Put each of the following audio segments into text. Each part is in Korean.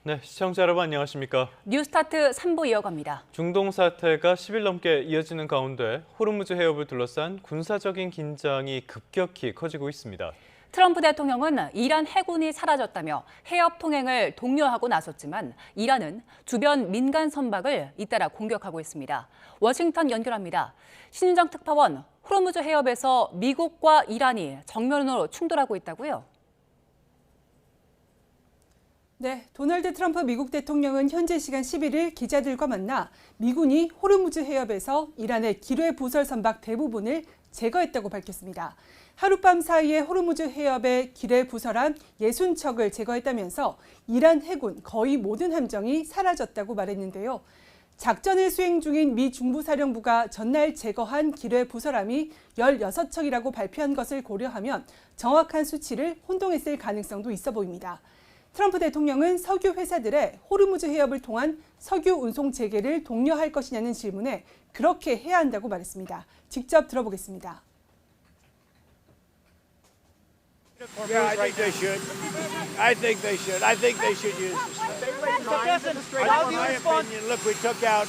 네, 시청자 여러분 안녕하십니까? 뉴스타트 3부 이어갑니다. 중동 사태가 10일 넘게 이어지는 가운데 호르무즈 해협을 둘러싼 군사적인 긴장이 급격히 커지고 있습니다. 트럼프 대통령은 이란 해군이 사라졌다며 해협 통행을 독려하고 나섰지만 이란은 주변 민간 선박을 잇따라 공격하고 있습니다. 워싱턴 연결합니다. 신윤정 특파원, 호르무즈 해협에서 미국과 이란이 정면으로 충돌하고 있다고요? 네, 도널드 트럼프 미국 대통령은 현재 시간 11일 기자들과 만나 미군이 호르무즈 해협에서 이란의 기뢰 부설 선박 대부분을 제거했다고 밝혔습니다. 하룻밤 사이에 호르무즈 해협에 기뢰 부설한 60척을 제거했다면서 이란 해군 거의 모든 함정이 사라졌다고 말했는데요. 작전을 수행 중인 미 중부사령부가 전날 제거한 기뢰 부설함이 16척이라고 발표한 것을 고려하면 정확한 수치를 혼동했을 가능성도 있어 보입니다. 트럼프 대통령은 석유 회사들의 호르무즈 해협을 통한 석유 운송 재개를 독려할 것이냐는 질문에 그렇게 해야 한다고 말했습니다. 직접 들어보겠습니다. Yeah, I think they should. I think they should. I think they should use this. In my opinion, look, we took out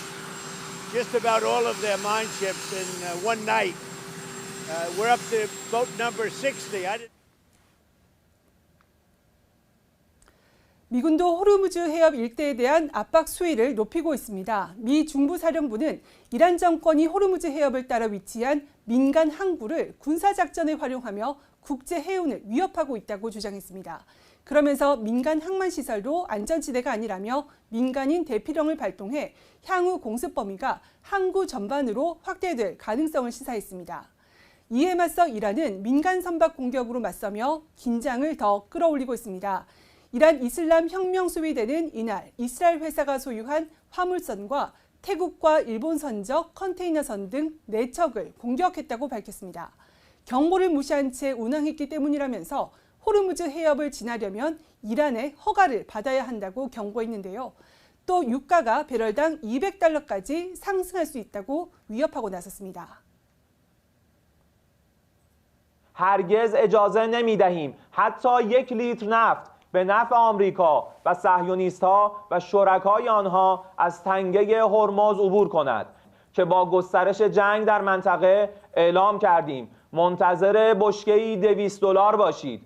just about all of their mine ships in one night. We're up to boat number 60. 미군도 호르무즈 해협 일대에 대한 압박 수위를 높이고 있습니다. 미 중부사령부는 이란 정권이 호르무즈 해협을 따라 위치한 민간 항구를 군사작전에 활용하며 국제 해운을 위협하고 있다고 주장했습니다. 그러면서 민간 항만시설도 안전지대가 아니라며 민간인 대피령을 발동해 향후 공습 범위가 항구 전반으로 확대될 가능성을 시사했습니다. 이에 맞서 이란은 민간 선박 공격으로 맞서며 긴장을 더 끌어올리고 있습니다. 이란 이슬람 혁명 수비대는 이날 이스라엘 회사가 소유한 화물선과 태국과 일본 선적 컨테이너선 등 4척을 공격했다고 밝혔습니다. 경보를 무시한 채 운항했기 때문이라면서 호르무즈 해협을 지나려면 이란의 허가를 받아야 한다고 경고했는데요. 또 유가가 배럴당 $200까지 상승할 수 있다고 위협하고 나섰습니다. هرگز اجازه نمی‌دهیم حتی یک لیتر نفت به نفع آمریکا و صهیونیست‌ها و شرکای آنها از تنگه هرمز عبور کند که با گسترش جنگ در منطقه اعلام کردیم منتظر بشکه‌ای $200 باشید.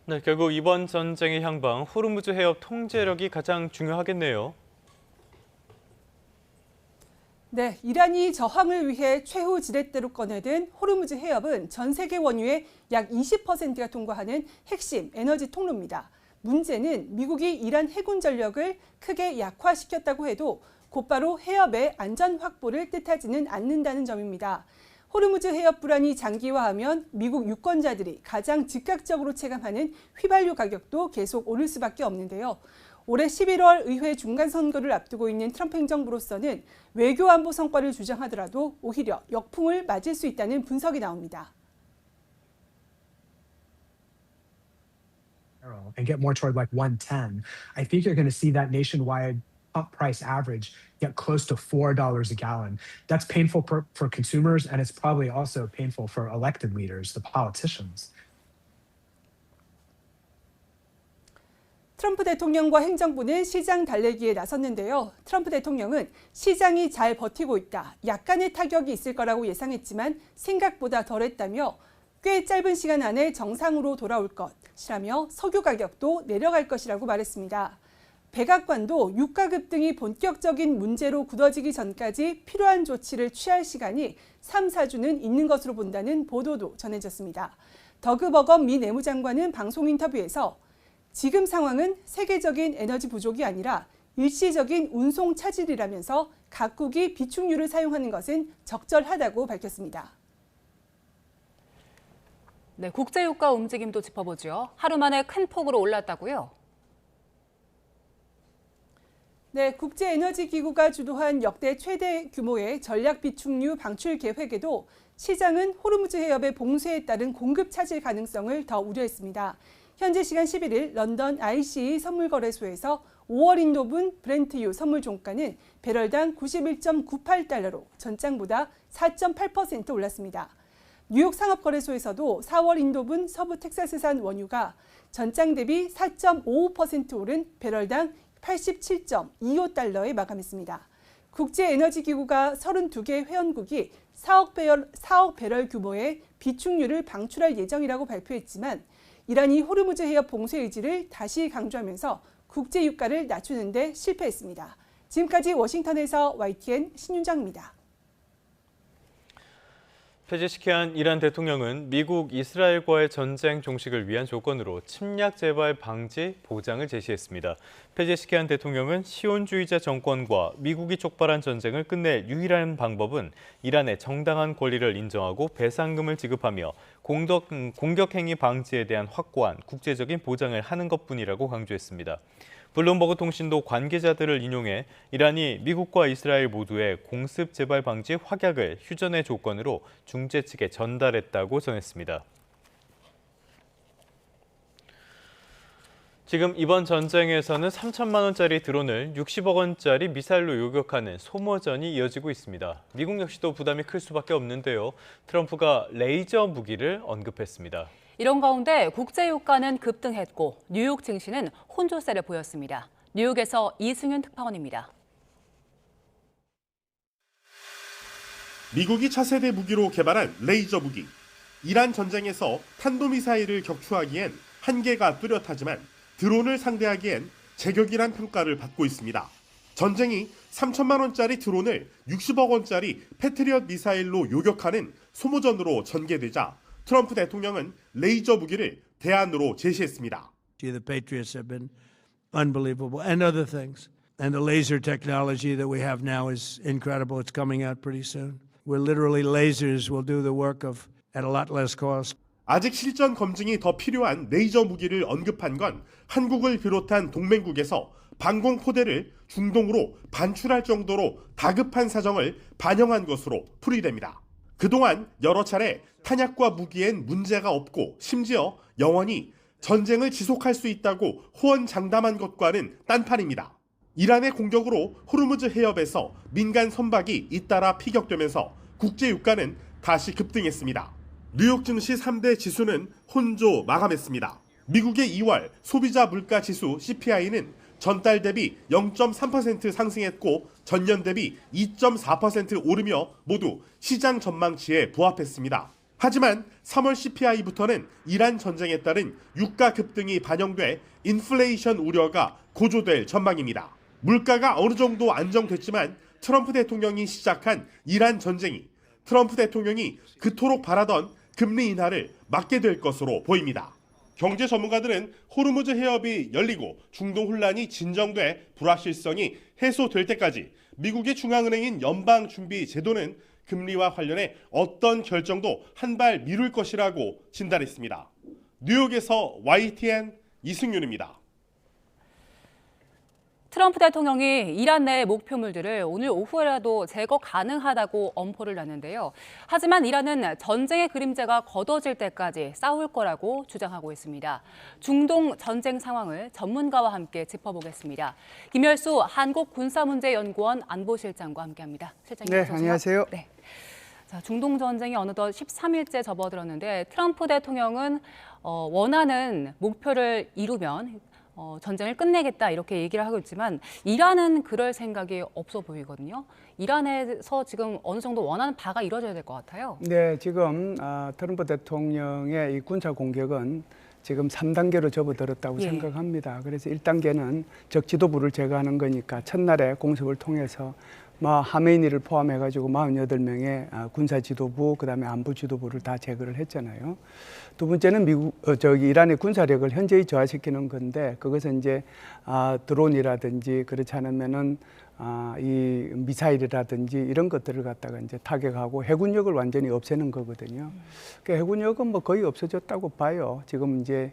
네, 결국 이번 전쟁의 향방 호르무즈 해협 통제력이 가장 중요하겠네요. 네, 이란이 저항을 위해 최후 지렛대로 꺼내든 호르무즈 해협은 전 세계 원유의 약 20%가 통과하는 핵심 에너지 통로입니다. 문제는 미국이 이란 해군 전력을 크게 약화시켰다고 해도 곧바로 해협의 안전 확보를 뜻하지는 않는다는 점입니다. 호르무즈 해협 불안이 장기화하면 미국 유권자들이 가장 즉각적으로 체감하는 휘발유 가격도 계속 오를 수밖에 없는데요. 올해 11월 의회 중간선거를 앞두고 있는 트럼프 행정부로서는 외교 안보 성과를 주장하더라도 오히려 역풍을 맞을 수 있다는 분석이 나옵니다. And get more toward like 110. I think you're going to see that nationwide pump price average get close to $4 a gallon. That's painful for consumers, and it's probably also painful for elected leaders, the politicians. 트럼프 대통령과 행정부는 시장 달래기에 나섰는데요. 트럼프 대통령은 시장이 잘 버티고 있다, 약간의 타격이 있을 거라고 예상했지만 생각보다 덜했다며 꽤 짧은 시간 안에 정상으로 돌아올 것이라며 석유 가격도 내려갈 것이라고 말했습니다. 백악관도 유가 급등이 본격적인 문제로 굳어지기 전까지 필요한 조치를 취할 시간이 3, 4주는 있는 것으로 본다는 보도도 전해졌습니다. 더그 버건 미 내무장관은 방송 인터뷰에서 지금 상황은 세계적인 에너지 부족이 아니라 일시적인 운송 차질이라면서 각국이 비축유를 사용하는 것은 적절하다고 밝혔습니다. 네, 국제유가 움직임도 짚어보죠. 하루 만에 큰 폭으로 올랐다고요? 네, 국제에너지기구가 주도한 역대 최대 규모의 전략 비축유 방출 계획에도 시장은 호르무즈 해협의 봉쇄에 따른 공급 차질 가능성을 더 우려했습니다. 현재 시간 11일 런던 ICE 선물거래소에서 5월 인도분 브렌트유 선물 종가는 배럴당 $91.98로 전장보다 4.8% 올랐습니다. 뉴욕 상업거래소에서도 4월 인도분 서부 텍사스산 원유가 전장 대비 4.55% 오른 배럴당 87.25달러에 마감했습니다. 국제에너지기구가 32개 회원국이 4억 배럴 규모의 비축유를 방출할 예정이라고 발표했지만 이란이 호르무즈 해협 봉쇄 의지를 다시 강조하면서 국제 유가를 낮추는 데 실패했습니다. 지금까지 워싱턴에서 YTN 신윤정입니다. 페제시키안 이란 대통령은 미국 이스라엘과의 전쟁 종식을 위한 조건으로 침략 재발 방지 보장을 제시했습니다. 페제시키안 대통령은 시온주의자 정권과 미국이 촉발한 전쟁을 끝낼 유일한 방법은 이란의 정당한 권리를 인정하고 배상금을 지급하며 공격 행위 방지에 대한 확고한 국제적인 보장을 하는 것뿐이라고 강조했습니다. 블룸버그 통신도 관계자들을 인용해 이란이 미국과 이스라엘 모두의 공습 재발 방지 확약을 휴전의 조건으로 중재 측에 전달했다고 전했습니다. 지금 이번 전쟁에서는 3천만 원짜리 드론을 60억 원짜리 미사일로 요격하는 소모전이 이어지고 있습니다. 미국 역시도 부담이 클 수밖에 없는데요. 트럼프가 레이저 무기를 언급했습니다. 이런 가운데 국제 유가는 급등했고 뉴욕 증시는 혼조세를 보였습니다. 뉴욕에서 이승윤 특파원입니다. 미국이 차세대 무기로 개발한 레이저 무기. 이란 전쟁에서 탄도미사일을 격추하기엔 한계가 뚜렷하지만 드론을 상대하기엔 제격이란 평가를 받고 있습니다. 전쟁이 3천만 원짜리 드론을 60억 원짜리 패트리엇 미사일로 요격하는 소모전으로 전개되자 트럼프 대통령은 레이저 무기를 대안으로 제시했습니다. The Patriots have been unbelievable and other things. And the laser technology that we have now is incredible. It's coming out pretty soon. Where literally lasers will do the work of at a lot less cost. 아직 실전 검증이 더 필요한 레이저 무기를 언급한 건 한국을 비롯한 동맹국에서 방공포대를 중동으로 반출할 정도로 다급한 사정을 반영한 것으로 풀이됩니다. 그동안 여러 차례 탄약과 무기엔 문제가 없고 심지어 영원히 전쟁을 지속할 수 있다고 호언장담한 것과는 딴판입니다. 이란의 공격으로 호르무즈 해협에서 민간 선박이 잇따라 피격되면서 국제 유가는 다시 급등했습니다. 뉴욕 증시 3대 지수는 혼조 마감했습니다. 미국의 2월 소비자 물가 지수 CPI는 전달 대비 0.3% 상승했고 전년 대비 2.4% 오르며 모두 시장 전망치에 부합했습니다. 하지만 3월 CPI부터는 이란 전쟁에 따른 유가 급등이 반영돼 인플레이션 우려가 고조될 전망입니다. 물가가 어느 정도 안정됐지만 트럼프 대통령이 시작한 이란 전쟁이 트럼프 대통령이 그토록 바라던 금리 인하를 막게 될 것으로 보입니다. 경제 전문가들은 호르무즈 해협이 열리고 중동 혼란이 진정돼 불확실성이 해소될 때까지 미국의 중앙은행인 연방준비제도는 금리와 관련해 어떤 결정도 한 발 미룰 것이라고 진단했습니다. 뉴욕에서 YTN 이승윤입니다. 트럼프 대통령이 이란 내 목표물들을 오늘 오후에라도 제거 가능하다고 엄포를 놨는데요. 하지만 이란은 전쟁의 그림자가 걷어질 때까지 싸울 거라고 주장하고 있습니다. 중동 전쟁 상황을 전문가와 함께 짚어보겠습니다. 김열수 한국군사문제연구원 안보실장과 함께합니다. 실장님, 네, 안녕하세요. 네. 자, 중동 전쟁이 어느덧 13일째 접어들었는데 트럼프 대통령은 원하는 목표를 이루면 전쟁을 끝내겠다 이렇게 얘기를 하고 있지만 이란은 그럴 생각이 없어 보이거든요. 이란에서 지금 어느 정도 원하는 바가 이루어져야 될 것 같아요. 네, 지금 트럼프 대통령의 이 군사 공격은 지금 3단계로 접어들었다고 생각합니다. 그래서 1단계는 적 지도부를 제거하는 거니까 첫날에 공습을 통해서 하메이니를 포함해가지고 48명의 군사 지도부, 그다음에 안보 지도부를 다 제거를 했잖아요. 두 번째는 이란의 군사력을 현저히 저하시키는 건데 그것은 이제 드론이라든지 그렇지 않으면은 이 미사일이라든지 이런 것들을 갖다가 이제 타격하고 해군력을 완전히 없애는 거거든요. 그러니까 해군력은 거의 없어졌다고 봐요. 지금 이제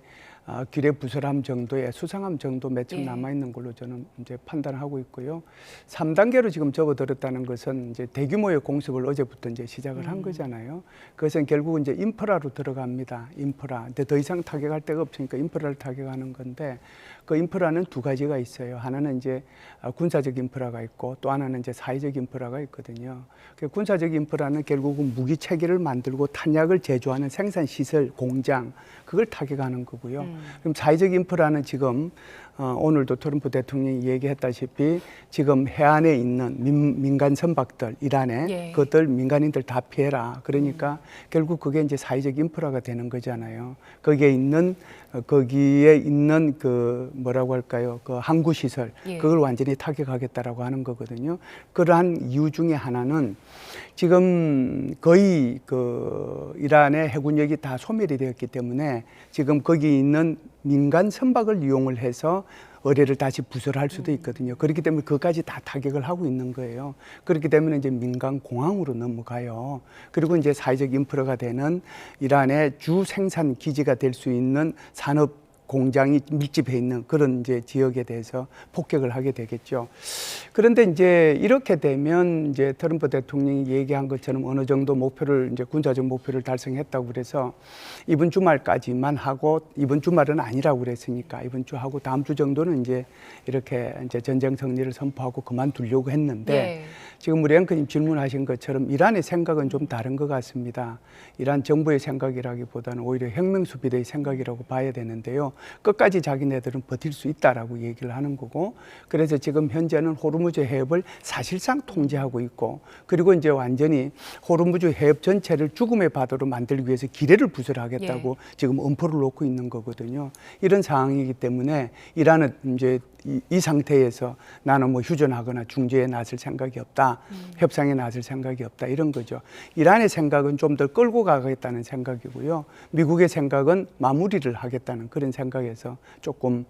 기뢰부설함 정도의 수상함 정도 몇 척 남아 있는 걸로 저는 이제 판단하고 있고요. 3단계로 지금 접어들었다는 것은 이제 대규모의 공습을 어제부터 이제 시작을 한 거잖아요. 그것은 결국 이제 인프라로 들어갑니다. 인프라. 근데 더 이상 타격할 데가 없으니까 인프라를 타격하는 건데 그 인프라는 두 가지가 있어요. 하나는 이제 군사적 인프라가 있고 또 하나는 이제 사회적 인프라가 있거든요. 그 군사적 인프라는 결국은 무기 체계를 만들고 탄약을 제조하는 생산 시설, 공장 그걸 타격하는 거고요. 그럼 사회적 인프라는 지금 오늘도 트럼프 대통령이 얘기했다시피 지금 해안에 있는 민간 선박들 이란에 그것들 민간인들 다 피해라. 그러니까 결국 그게 이제 사회적 인프라가 되는 거잖아요. 거기에 있는 그 뭐라고 할까요? 그 항구 시설 그걸 완전히 타격하겠다라고 하는 거거든요. 그러한 이유 중에 하나는 지금 거의 그 이란의 해군력이 다 소멸이 되었기 때문에 지금 거기 있는 민간 선박을 이용을 해서 어뢰를 다시 부설할 수도 있거든요. 그렇기 때문에 그것까지 다 타격을 하고 있는 거예요. 그렇기 때문에 이제 민간 공항으로 넘어가요. 그리고 이제 사회적 인프라가 되는 이란의 주 생산 기지가 될 수 있는 산업 공장이 밀집해 있는 그런 이제 지역에 대해서 폭격을 하게 되겠죠. 그런데 이제 이렇게 되면 이제 트럼프 대통령이 얘기한 것처럼 어느 정도 목표를 이제 군사적 목표를 달성했다고 그래서 이번 주말까지만 하고 이번 주말은 아니라고 그랬으니까 이번 주 하고 다음 주 정도는 이제 이렇게 이제 전쟁 승리를 선포하고 그만두려고 했는데 지금 우리 앵커님 질문하신 것처럼 이란의 생각은 좀 다른 것 같습니다. 이란 정부의 생각이라기보다는 오히려 혁명수비대의 생각이라고 봐야 되는데요. 끝까지 자기네들은 버틸 수 있다라고 얘기를 하는 거고 그래서 지금 현재는 호르무즈 해협을 사실상 통제하고 있고 그리고 이제 완전히 호르무즈 해협 전체를 죽음의 바다로 만들기 위해서 기뢰를 부설하겠다고 지금 엄포를 놓고 있는 거거든요. 이런 상황이기 때문에 이란은 이제 이 상태에서 나는 뭐 휴전하거나 중재에 나설 생각이 없다. 협상에 나설 생각이 없다. 이런 거죠. 이란의 생각은 좀 더 끌고 가겠다는 생각이고요. 미국의 생각은 마무리를 하겠다는 그런 생각에서 조금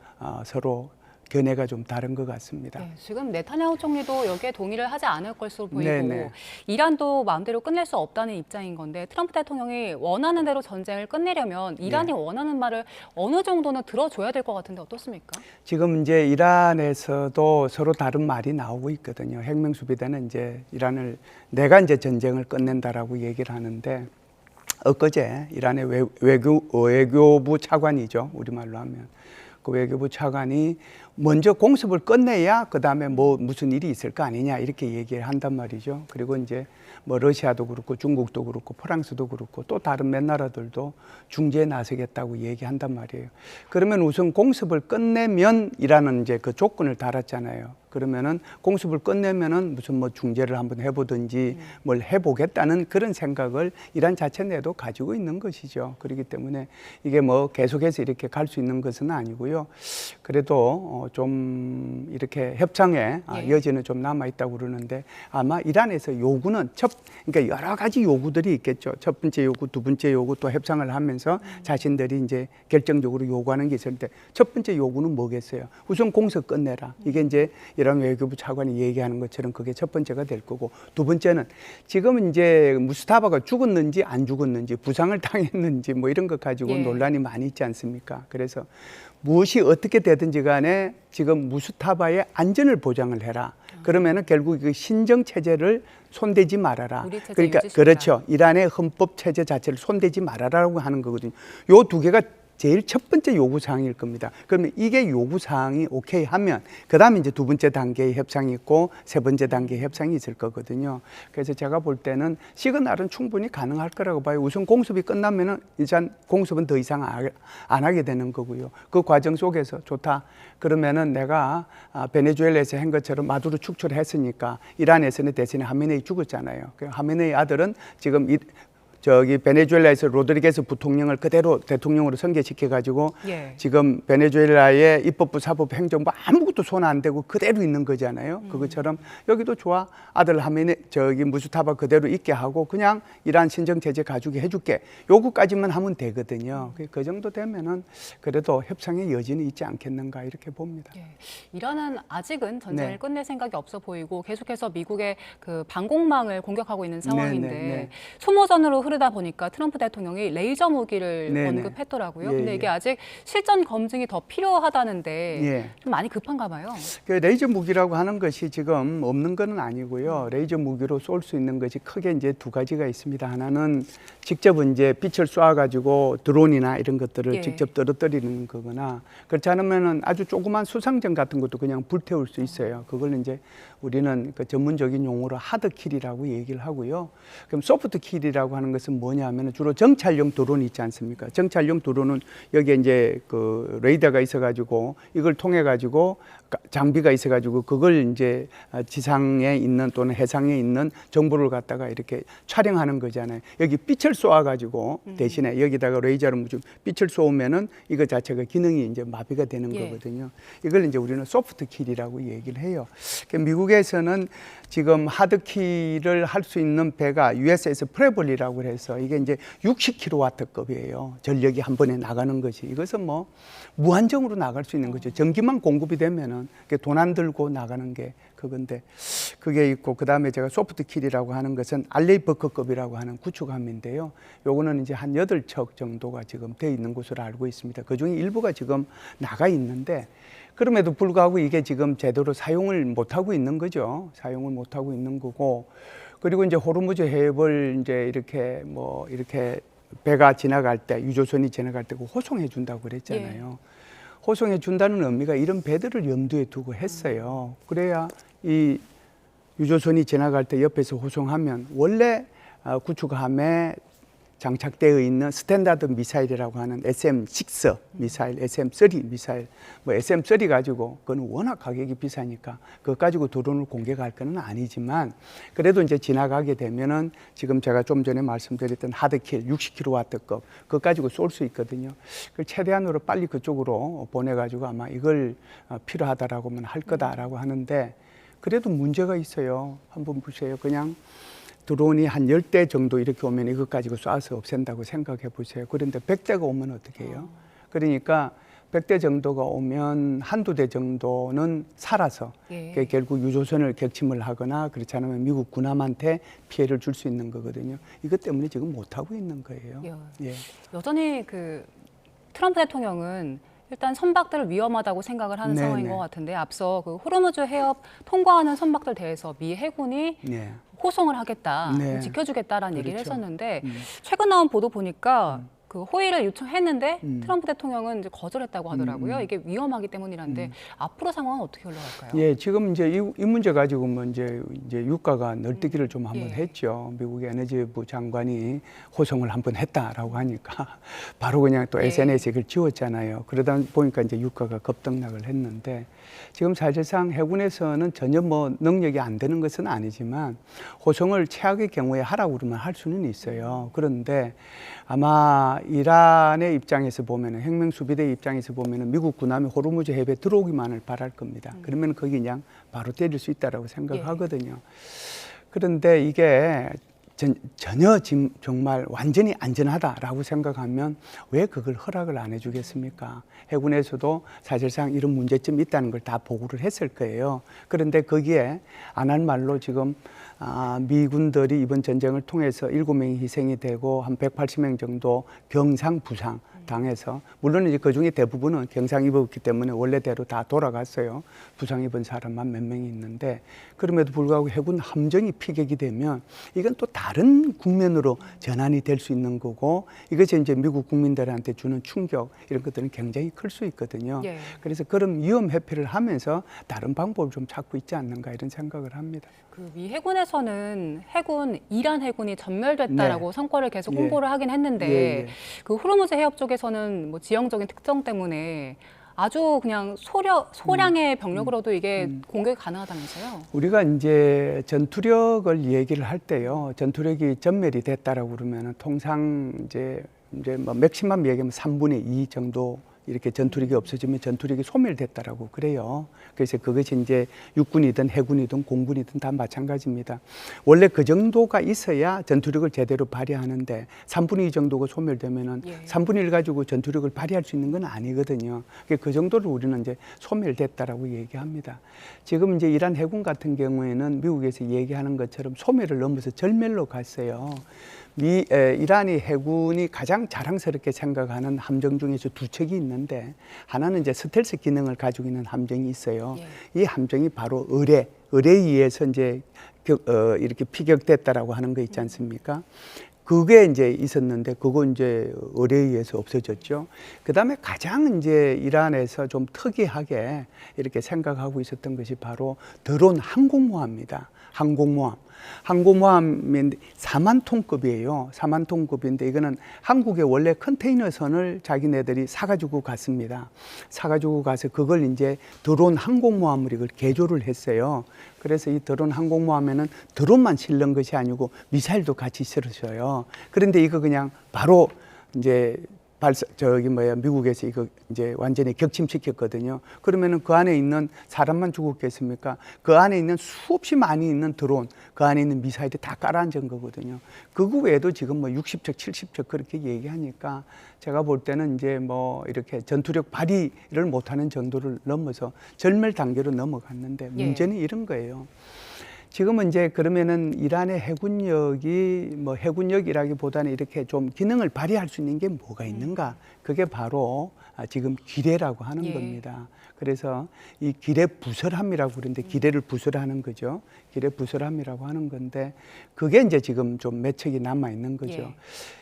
서로 견해가 좀 다른 것 같습니다. 지금 네타냐후 총리도 여기에 동의를 하지 않을 것으로 보이고 이란도 마음대로 끝낼 수 없다는 입장인 건데 트럼프 대통령이 원하는 대로 전쟁을 끝내려면 이란이 원하는 말을 어느 정도는 들어줘야 될 것 같은데 어떻습니까? 지금 이제 이란에서도 서로 다른 말이 나오고 있거든요. 혁명수비대는 이제 이란을 내가 이제 전쟁을 끝낸다라고 얘기를 하는데 엊그제 이란의 외교부 차관이죠. 우리말로 하면. 그 외교부 차관이 먼저 공습을 끝내야 그다음에 뭐 무슨 일이 있을 거 아니냐 이렇게 얘기를 한단 말이죠. 그리고 이제 뭐 러시아도 그렇고 중국도 그렇고 프랑스도 그렇고 또 다른 몇 나라들도 중재에 나서겠다고 얘기한단 말이에요. 그러면 우선 공습을 끝내면 이라는 이제 그 조건을 달았잖아요. 그러면은 공습을 끝내면은 무슨 뭐 중재를 한번 해보든지 뭘 해보겠다는 그런 생각을 이란 자체 내도 가지고 있는 것이죠. 그렇기 때문에 이게 뭐 계속해서 이렇게 갈 수 있는 것은 아니고요. 그래도 좀 이렇게 협상의 여지는 좀 남아 있다고 그러는데 아마 이란에서 요구는 그러니까 여러 가지 요구들이 있겠죠. 첫 번째 요구, 두 번째 요구 또 협상을 하면서 자신들이 이제 결정적으로 요구하는 게 있을 때 첫 번째 요구는 뭐겠어요? 우선 공습 끝내라. 이게 이제 이란 외교부 차관이 얘기하는 것처럼 그게 첫 번째가 될 거고 두 번째는 지금 이제 무스타바가 죽었는지 안 죽었는지 부상을 당했는지 뭐 이런 것 가지고 논란이 많이 있지 않습니까? 그래서 무엇이 어떻게 되든지 간에 지금 무스타바의 안전을 보장을 해라. 그러면은 결국 그 신정 체제를 손대지 말아라. 그러니까 그렇죠. 이란의 헌법 체제 자체를 손대지 말아라라고 하는 거거든요. 요 두 개가 제일 첫 번째 요구사항일 겁니다. 그러면 이게 요구사항이 오케이 하면 그 다음에 이제 두 번째 단계의 협상이 있고 세 번째 단계의 협상이 있을 거거든요. 그래서 제가 볼 때는 시그널은 충분히 가능할 거라고 봐요. 우선 공습이 끝나면은 일단 공습은 더 이상 안 하게 되는 거고요. 그 과정 속에서 좋다. 그러면은 내가 베네수엘라에서 한 것처럼 마두로 축출했으니까 이란에서는 대신에 하메네이 죽었잖아요. 그 하메네이 아들은 지금 베네수엘라에서 로드리게스 부통령을 그대로 대통령으로 선계시켜가지고 지금 베네수엘라의 입법부, 사법부, 행정부 아무것도 손 안 대고 그대로 있는 거잖아요. 그것처럼 여기도 좋아. 아들 무스타바 그대로 있게 하고 그냥 이란 신정체제 가지고 해줄게. 요거까지만 하면 되거든요. 그 정도 되면은 그래도 협상의 여지는 있지 않겠는가 이렇게 봅니다. 이란은 아직은 전쟁을 끝낼 생각이 없어 보이고 계속해서 미국의 그 방공망을 공격하고 있는 상황인데 소모전으로 흐르다 보니까 트럼프 대통령이 레이저 무기를 네네. 언급했더라고요. 예, 근데 이게 예. 아직 실전 검증이 더 필요하다는데 예. 좀 많이 급한가 봐요. 그 레이저 무기라고 하는 것이 지금 없는 건 아니고요. 레이저 무기로 쏠 수 있는 것이 크게 이제 두 가지가 있습니다. 하나는 직접 이제 빛을 쏴가지고 드론이나 이런 것들을 예. 직접 떨어뜨리는 거거나 그렇지 않으면은 아주 조그만 수상전 같은 것도 그냥 불태울 수 있어요. 그걸 이제 우리는 그 전문적인 용어로 하드킬이라고 얘기를 하고요. 그럼 소프트킬이라고 하는 것은 뭐냐면은 주로 정찰용 드론이 있지 않습니까? 정찰용 드론은 여기에 이제 그 레이더가 있어가지고 이걸 통해 가지고 장비가 있어가지고 그걸 이제 지상에 있는 또는 해상에 있는 정보를 갖다가 이렇게 촬영하는 거잖아요. 여기 빛을 쏘아가지고 대신에 여기다가 레이저를 빛을 쏘면은 이거 자체가 기능이 이제 마비가 되는 예. 거거든요. 이걸 이제 우리는 소프트킬이라고 얘기를 해요. 미국에서는 지금 하드킬을 할 수 있는 배가 USS 프레블리라고 해서 이게 이제 60kW급이에요. 전력이 한 번에 나가는 것이. 이것은 뭐 무한정으로 나갈 수 있는 거죠. 전기만 공급이 되면은 돈 안 들고 나가는 게 그건데 그게 있고 그다음에 제가 소프트킬이라고 하는 것은 알레이버크급이라고 하는 구축함인데요. 요거는 이제 한 8척 정도가 지금 돼 있는 것으로 알고 있습니다. 그중에 일부가 지금 나가 있는데 그럼에도 불구하고 이게 지금 제대로 사용을 못하고 있는 거죠. 사용을 못하고 있는 거고. 그리고 이제 호르무즈 해협을 이제 이렇게 배가 지나갈 때, 유조선이 지나갈 때 호송해 준다고 그랬잖아요. 호송해 준다는 의미가 이런 배들을 염두에 두고 했어요. 그래야 이 유조선이 지나갈 때 옆에서 호송하면 원래 구축함에 장착되어 있는 스탠다드 미사일이라고 하는 SM-6 미사일, SM-3 미사일, 뭐 SM-3 가지고 그건 워낙 가격이 비싸니까 그거 가지고 드론을 공격할 건 아니지만 그래도 이제 지나가게 되면은 지금 제가 좀 전에 말씀드렸던 하드킬 60kW급 그거 가지고 쏠 수 있거든요. 그걸 최대한으로 빨리 그쪽으로 보내가지고 아마 이걸 필요하다라고만 할 거다라고 하는데 그래도 문제가 있어요. 한번 보세요. 그냥 드론이 한 10대 정도 이렇게 오면 이것 가지고 쏴서 없앤다고 생각해 보세요. 그런데 100대가 오면 어떻게 해요? 그러니까 100대 정도가 오면 한두 대 정도는 살아서 예. 결국 유조선을 격침을 하거나 그렇지 않으면 미국 군함한테 피해를 줄 수 있는 거거든요. 이것 때문에 지금 못하고 있는 거예요. 예. 여전히 그 트럼프 대통령은 일단 선박들을 위험하다고 생각을 하는 네네. 상황인 것 같은데 앞서 그 호르무즈 해협 통과하는 선박들 대해서 미 해군이 네. 호송을 하겠다, 네. 지켜주겠다라는 얘기를 그렇죠. 했었는데 최근 나온 보도 보니까 그 호의를 요청했는데 트럼프 대통령은 이제 거절했다고 하더라고요. 이게 위험하기 때문이란데 앞으로 상황은 어떻게 흘러갈까요? 예, 지금 이제 이 문제 가지고 뭐 이제 유가가 널뛰기를 좀 한번 예. 했죠. 미국의 에너지부 장관이 호송을 한번 했다라고 하니까 바로 그냥 또 예. SNS에 그걸 지웠잖아요. 그러다 보니까 이제 유가가 급등락을 했는데 지금 사실상 해군에서는 전혀 뭐 능력이 안 되는 것은 아니지만 호송을 최악의 경우에 하라고 그러면 할 수는 있어요. 그런데 아마 이란의 입장에서 보면은 혁명수비대 입장에서 보면은 미국 군함이 호르무즈 해협에 들어오기만을 바랄 겁니다. 그러면 거기 그냥 바로 때릴 수 있다라고 생각하거든요. 그런데 이게 전혀 지금 정말 완전히 안전하다라고 생각하면 왜 그걸 허락을 안 해주겠습니까? 해군에서도 사실상 이런 문제점이 있다는 걸 다 보고를 했을 거예요. 그런데 거기에 안 한 말로 지금 미군들이 이번 전쟁을 통해서 7명이 희생이 되고 한 180명 정도 병상, 부상 당해서 물론 이제 그중에 대부분은 경상 입었기 때문에 원래대로 다 돌아갔어요. 부상 입은 사람만 몇 명이 있는데 그럼에도 불구하고 해군 함정이 피격이 되면 이건 또 다른 국면으로 전환이 될 수 있는 거고 이것이 이제 미국 국민들한테 주는 충격 이런 것들은 굉장히 클 수 있거든요. 예. 그래서 그런 위험 회피를 하면서 다른 방법을 좀 찾고 있지 않는가 이런 생각을 합니다. 그 미 해군에서는 이란 해군이 전멸됐다라고 네. 성과를 계속 예. 홍보를 하긴 했는데 예, 예. 그 호르무즈 해협 쪽에서는 뭐 지형적인 특성 때문에 아주 그냥 소량의 병력으로도 이게 공격이 가능하다면서요? 우리가 이제 전투력을 얘기를 할 때요, 전투력이 전멸이 됐다라고 그러면은 통상 이제 뭐 맥시멈 얘기하면 3분의 2 정도 이렇게 전투력이 없어지면 전투력이 소멸됐다라고 그래요. 그래서 그것이 이제 육군이든 해군이든 공군이든 다 마찬가지입니다. 원래 그 정도가 있어야 전투력을 제대로 발휘하는데 3분의 2 정도가 소멸되면은 예. 3분의 1 가지고 전투력을 발휘할 수 있는 건 아니거든요. 그 정도를 우리는 이제 소멸됐다라고 얘기합니다. 지금 이제 이란 해군 같은 경우에는 미국에서 얘기하는 것처럼 소멸을 넘어서 절멸로 갔어요. 이란이 해군이 가장 자랑스럽게 생각하는 함정 중에서 두 척이 있는데 하나는 이제 스텔스 기능을 가지고 있는 함정이 있어요. 이 함정이 바로 의뢰에 의해서 이제 이렇게 피격됐다라고 하는 거 있지 않습니까? 그게 이제 있었는데 그거 이제 의뢰에 의해서 없어졌죠. 그다음에 가장 이제 이란에서 좀 특이하게 이렇게 생각하고 있었던 것이 바로 드론 항공모함입니다. 항공모함인데 4만 톤급이에요. 4만 톤급인데 이거는 한국의 원래 컨테이너선을 자기네들이 사가지고 갔습니다. 사가지고 가서 그걸 이제 드론 항공모함으로 이걸 개조를 했어요. 그래서 이 드론 항공모함에는 드론만 실는 것이 아니고 미사일도 같이 실으셔요. 그런데 이거 그냥 바로 이제 미국에서 이거 이제 완전히 격침시켰거든요. 그러면은 그 안에 있는 사람만 죽었겠습니까? 그 안에 있는 수없이 많이 있는 드론, 그 안에 있는 미사일이 다 깔아앉은 거거든요. 그거 외에도 지금 뭐 60척, 70척 그렇게 얘기하니까 제가 볼 때는 이제 뭐 이렇게 전투력 발휘를 못하는 정도를 넘어서 절멸 단계로 넘어갔는데 문제는 이런 거예요. 지금은 이제 그러면은 이란의 해군력이 뭐 해군력이라기보다는 이렇게 좀 기능을 발휘할 수 있는 게 뭐가 있는가? 그게 바로 지금 기뢰라고 하는 겁니다. 그래서 이 기뢰 부설함이라고 그러는데 기뢰를 부설하는 거죠. 기뢰 부설함이라고 하는 건데 그게 이제 지금 좀 몇 척이 남아 있는 거죠.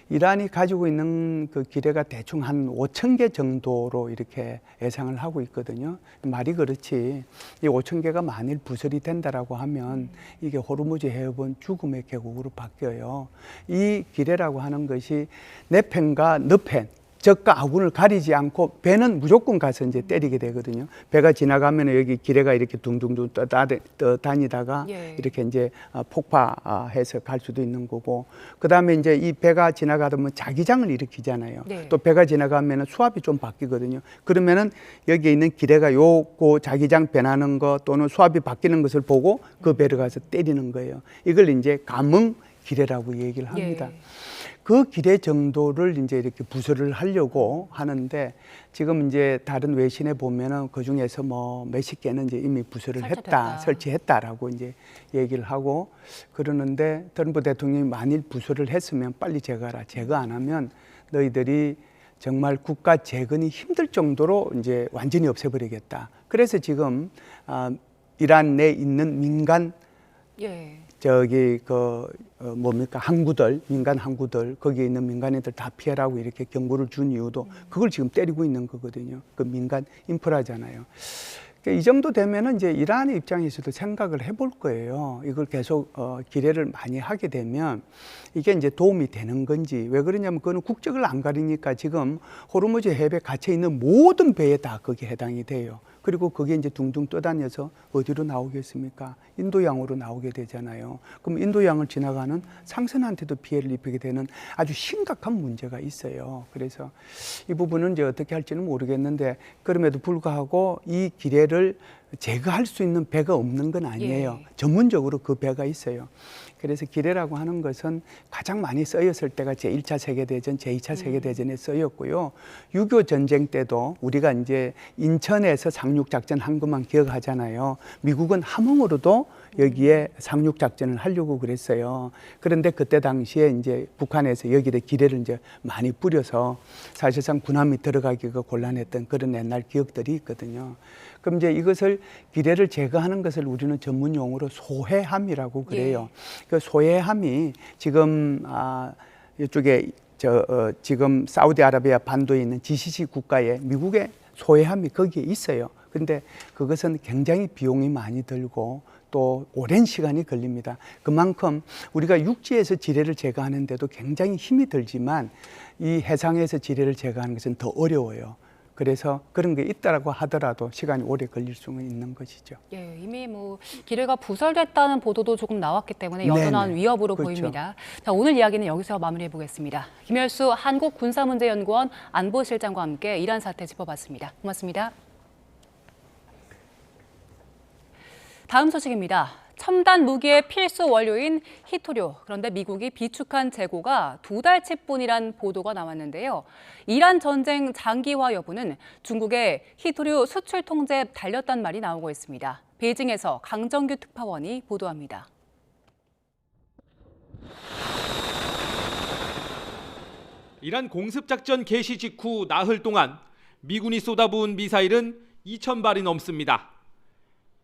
이란이 가지고 있는 그 기뢰가 대충 한 5천 개 정도로 이렇게 예상을 하고 있거든요. 말이 그렇지 이 5천 개가 만일 부설이 된다라고 하면 이게 호르무즈 해협은 죽음의 계곡으로 바뀌어요. 이 기뢰라고 하는 것이 내 팬과 너 팬, 적과 아군을 가리지 않고 배는 무조건 가서 이제 때리게 되거든요. 배가 지나가면 여기 기뢰가 이렇게 둥둥둥 떠다니다가 이렇게 이제 폭파해서 갈 수도 있는 거고, 그 다음에 이제 이 배가 지나가다 보면 자기장을 일으키잖아요. 또 배가 지나가면 수압이 좀 바뀌거든요. 그러면은 여기에 있는 기뢰가 요거 자기장 변하는 거 또는 수압이 바뀌는 것을 보고 그 배를 가서 때리는 거예요. 이걸 이제 감응 기뢰라고 얘기를 합니다. 그 기뢰 정도를 이제 이렇게 부설을 하려고 하는데 지금 이제 다른 외신에 보면은 그 중에서 뭐 몇십 개는 이제 이미 부설을 설치했다라고 이제 얘기를 하고 그러는데 트럼프 대통령이 만일 부설을 했으면 빨리 제거하라. 제거 안 하면 너희들이 정말 국가 재건이 힘들 정도로 이제 완전히 없애버리겠다. 그래서 지금 이란 내에 있는 민간 항구들, 민간 항구들, 거기에 있는 민간인들 다 피해라고 이렇게 경고를 준 이유도 그걸 지금 때리고 있는 거거든요. 그 민간 인프라잖아요. 이 정도 되면은 이제 이란의 입장에서도 생각을 해볼 거예요. 이걸 계속 기뢰를 많이 하게 되면 이게 이제 도움이 되는 건지. 왜 그러냐면 그거는 국적을 안 가리니까 지금 호르무즈 해협에 갇혀 있는 모든 배에 다 그게 해당이 돼요. 그리고 그게 이제 둥둥 떠다녀서 어디로 나오겠습니까? 인도양으로 나오게 되잖아요. 그럼 인도양을 지나가는 상선한테도 피해를 입히게 되는 아주 심각한 문제가 있어요. 그래서 이 부분은 이제 어떻게 할지는 모르겠는데 그럼에도 불구하고 이 기뢰를 제거할 수 있는 배가 없는 건 아니에요. 전문적으로 그 배가 있어요. 그래서 기뢰라고 하는 것은 가장 많이 쓰였을 때가 제1차 세계대전, 제2차 세계대전에 쓰였고요. 6.25 전쟁 때도 우리가 이제 인천에서 상륙작전 한 것만 기억하잖아요. 미국은 함흥으로도 여기에 상륙작전을 하려고 그랬어요. 그런데 그때 당시에 이제 북한에서 여기에 기뢰를 이제 많이 뿌려서 사실상 군함이 들어가기가 곤란했던 그런 옛날 기억들이 있거든요. 그럼 이제 이것을 기뢰를 제거하는 것을 우리는 전문 용어로 소해함이라고 그래요. 그 소해함이 지금 이쪽에 지금 사우디아라비아 반도에 있는 GCC 국가에 미국의 소해함이 거기에 있어요. 근데 그것은 굉장히 비용이 많이 들고 또 오랜 시간이 걸립니다. 그만큼 우리가 육지에서 지뢰를 제거하는데도 굉장히 힘이 들지만 이 해상에서 지뢰를 제거하는 것은 더 어려워요. 그래서 그런 게 있다라고 하더라도 시간이 오래 걸릴 수는 있는 것이죠. 예, 이미 뭐 기뢰가 부설됐다는 보도도 조금 나왔기 때문에 여전한 위협으로 보입니다. 자, 오늘 이야기는 여기서 마무리해 보겠습니다. 김열수 한국군사문제연구원 안보실장과 함께 이란 사태 짚어봤습니다. 고맙습니다. 다음 소식입니다. 첨단 무기의 필수 원료인 히토류. 그런데 미국이 비축한 재고가 2달치뿐이란 보도가 나왔는데요. 이란 전쟁 장기화 여부는 중국의 히토류 수출 통제에 달렸단 말이 나오고 있습니다. 베이징에서 강정규 특파원이 보도합니다. 이란 공습작전 개시 직후 나흘 동안 미군이 쏟아부은 미사일은 2,000발이 넘습니다.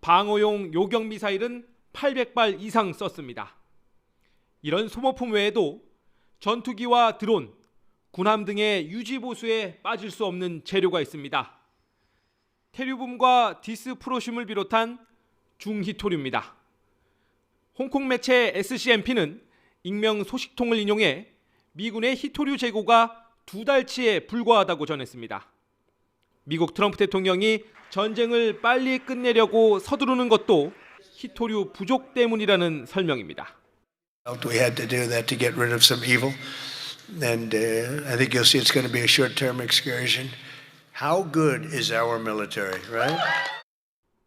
방어용 요격 미사일은 800발 이상 썼습니다. 이런 소모품 외에도 전투기와 드론, 군함 등의 유지보수에 빠질 수 없는 재료가 있습니다. 테리움과 디스프로슘을 비롯한 중히토류입니다. 홍콩 매체 SCMP는 익명 소식통을 인용해 미군의 히토류 재고가 2달치에 불과하다고 전했습니다. 미국 트럼프 대통령이 전쟁을 빨리 끝내려고 서두르는 것도 히토류 부족 때문이라는 설명입니다. We had to do that to get rid of some evil, and I think you'll see it's going to be a short-term excursion. How good is our military, right?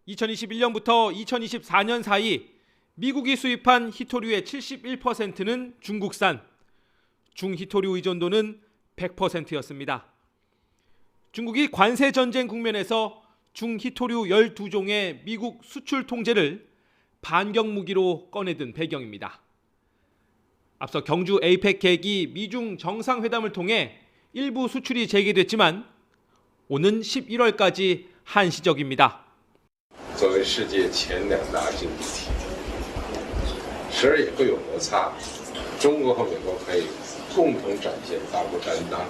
2021년부터 2024년 사이 미국이 수입한 히토류의 71%는 중국산, 중히토류 의존도는 100%였습니다. 중국이 관세 전쟁 국면에서 중히토류 12종의 미국 수출 통제를 반격 무기로 꺼내든 배경입니다. 앞서 경주 에이펙 계기 미중 정상회담을 통해 일부 수출이 재개됐지만 오는 11월까지 한시적입니다. 作为世界前2大经济体，时而也会有摩擦。中国和美国可以共同展现大国担当。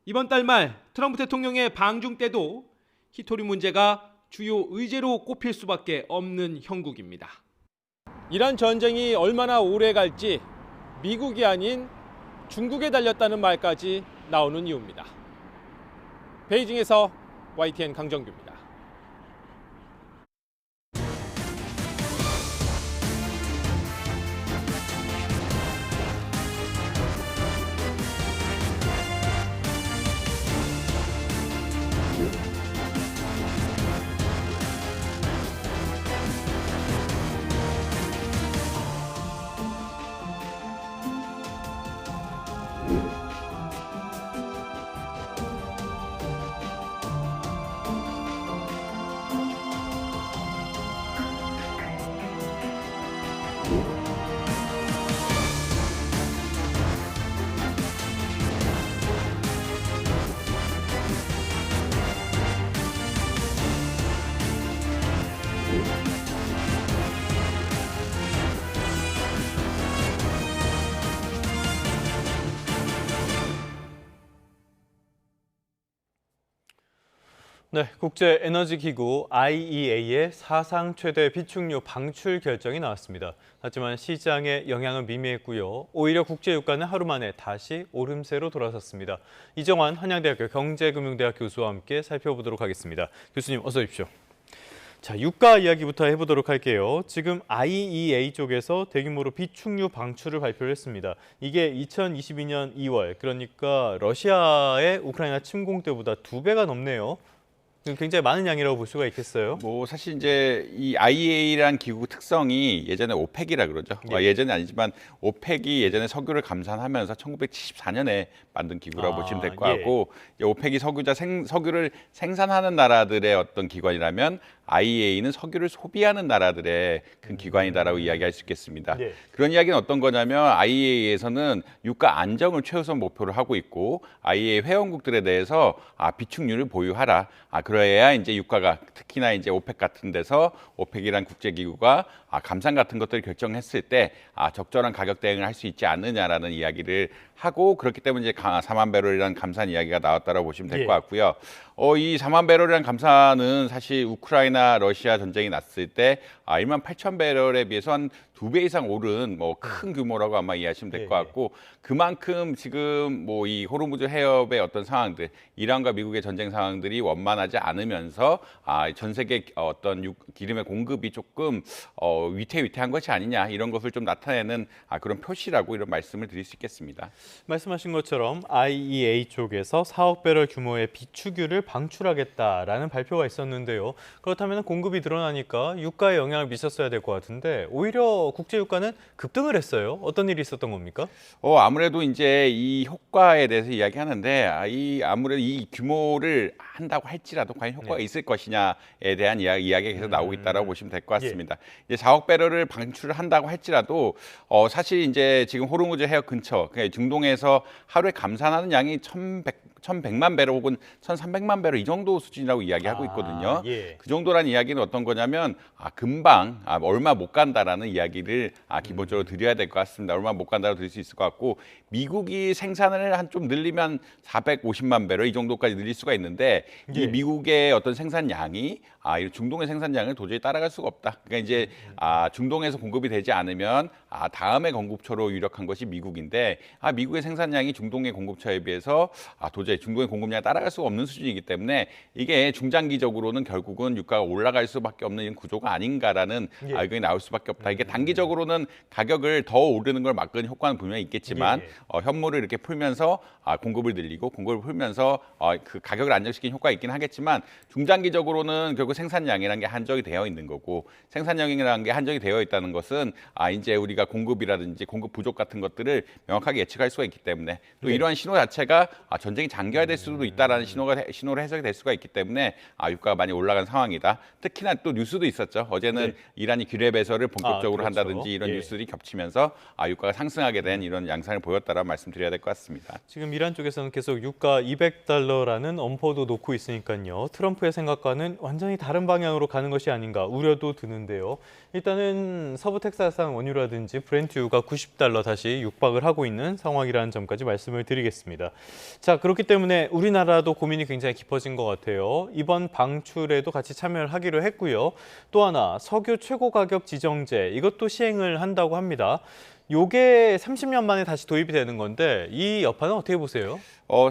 이번 달 말 트럼프 대통령의 방중 때도 히토류 문제가 주요 의제로 꼽힐 수밖에 없는 형국입니다. 이란 전쟁이 얼마나 오래 갈지 미국이 아닌 중국에 달렸다는 말까지 나오는 이유입니다. 베이징에서 YTN 강정규입니다. 네, 국제에너지기구 IEA의 사상 최대 비축유 방출 결정이 나왔습니다. 하지만 시장에 영향은 미미했고요. 오히려 국제유가는 하루 만에 다시 오름세로 돌아섰습니다. 이정환 한양대학교 경제금융대학 교수와 함께 살펴보도록 하겠습니다. 교수님 어서 오십시오. 자, 유가 이야기부터 해보도록 할게요. 지금 IEA 쪽에서 대규모로 비축유 방출을 발표를 했습니다. 이게 2022년 2월, 그러니까 러시아의 우크라이나 침공 때보다 2배가 넘네요. 굉장히 많은 양이라고 볼 수가 있겠어요. 뭐 사실 이제 이 IEA라는 기구 특성이 예전에 오펙이라 그러죠. 네. 예전에 아니지만 오펙이 예전에 석유를 감산하면서 1974년에 만든 기구라고 보시면 될 것 같고, 오펙이 석유를 생산하는 나라들의 어떤 기관이라면 IEA는 석유를 소비하는 나라들의 큰 기관이다라고 이야기할 수 있겠습니다. 네. 그런 이야기는 어떤 거냐면 IEA에서는 유가 안정을 최우선 목표로 하고 있고, IEA 회원국들에 대해서 비축유를 보유하라. 그래야 이제 유가가, 특히나 이제 오펙 같은 데서 오펙이란 국제기구가 감산 같은 것들을 결정했을 때 적절한 가격 대응을 할 수 있지 않느냐라는 이야기를 하고, 그렇기 때문에 이제 4만 배럴이라는 감산 이야기가 나왔다고 보시면 될 것 같고요. 이 4만 배럴이라는 감산은 사실 우크라이나 러시아 전쟁이 났을 때 1만 8천 배럴에 비해서 한 2배 이상 오른 큰 규모라고 아마 이해하시면 될 것 같고, 그만큼 지금 이 호르무즈 해협의 어떤 상황들, 이란과 미국의 전쟁 상황들이 원만하지 않으면서 전 세계 어떤 기름의 공급이 조금 위태위태한 것이 아니냐, 이런 것을 좀 나타내는 그런 표시라고 이런 말씀을 드릴 수 있겠습니다. 말씀하신 것처럼 IEA 쪽에서 4억 배럴 규모의 비축유를 방출하겠다라는 발표가 있었는데요. 그렇다면 공급이 늘어나니까 유가에 영향을 미쳤어야 될 것 같은데 오히려 하면서 국제 유가는 급등을 했어요. 어떤 일이 있었던 겁니까? 아무래도 이제 이 효과에 대해서 이야기하는데 아무래도 이 규모를 한다고 할지라도 과연 효과가 있을 것이냐에 대한 이야기가 계속 나오고 있다라고 보시면 될 것 같습니다. 이제 4억 배럴을 방출을 한다고 할지라도 사실 이제 지금 호르무즈 해협 근처 그러니까 중동에서 하루에 감산하는 양이 1,100만 배럴 혹은 1,300만 배럴 이 정도 수준이라고 이야기하고 있거든요. 그 정도라는 이야기는 어떤 거냐면 금방 얼마 못 간다라는 이야기를 기본적으로 드려야 될 것 같습니다. 얼마 못 간다고 드릴 수 있을 것 같고 미국이 생산을 한 좀 늘리면 450만 배럴 이 정도까지 늘릴 수가 있는데 이 미국의 어떤 생산량이 이 중동의 생산량을 도저히 따라갈 수가 없다. 그러니까 이제 중동에서 공급이 되지 않으면 다음에 공급처로 유력한 것이 미국인데 미국의 생산량이 중동의 공급처에 비해서 도저히 중동의 공급량을 따라갈 수가 없는 수준이기 때문에 이게 중장기적으로는 결국은 유가가 올라갈 수밖에 없는 이런 구조가 아닌가라는 의견이 나올 수밖에 없다. 이게 단기적으로는 가격을 더 오르는 걸 막는 효과는 분명히 있겠지만 현물을 이렇게 풀면서 공급을 늘리고 공급을 풀면서 그 가격을 안정시키는 효과가 있긴 하겠지만 중장기적으로는 결국 생산량이라는 게 한정이 되어 있는 거고 생산량이라는 게 한정이 되어 있다는 것은 이제 우리가 공급이라든지 공급 부족 같은 것들을 명확하게 예측할 수가 있기 때문에 또 이러한 신호 자체가 전쟁이 장기화될 수도 있다라는 신호로 해석이 될 수가 있기 때문에 유가가 많이 올라간 상황이다. 특히나 또 뉴스도 있었죠. 어제는 이란이 규례 배설을 본격적으로 한다든지 이런 뉴스들이 겹치면서 유가가 상승하게 된 이런 양상을 보였다라는 말씀드려야 될 것 같습니다. 지금 이란 쪽에서는 계속 유가 200달러라는 엄포도 놓고 있으니까요. 트럼프의 생각과는 완전히 다른 방향으로 가는 것이 아닌가 우려도 드는데요. 일단은 서부 텍사스산 원유라든지 브렌트유가 90달러 다시 육박을 하고 있는 상황이라는 점까지 말씀을 드리겠습니다. 자, 그렇기 때문에 우리나라도 고민이 굉장히 깊어진 것 같아요. 이번 방출에도 같이 참여를 하기로 했고요. 또 하나 석유 최고 가격 지정제 이것도 시행을 한다고 합니다. 요게 30년 만에 다시 도입이 되는 건데 이 여파는 어떻게 보세요?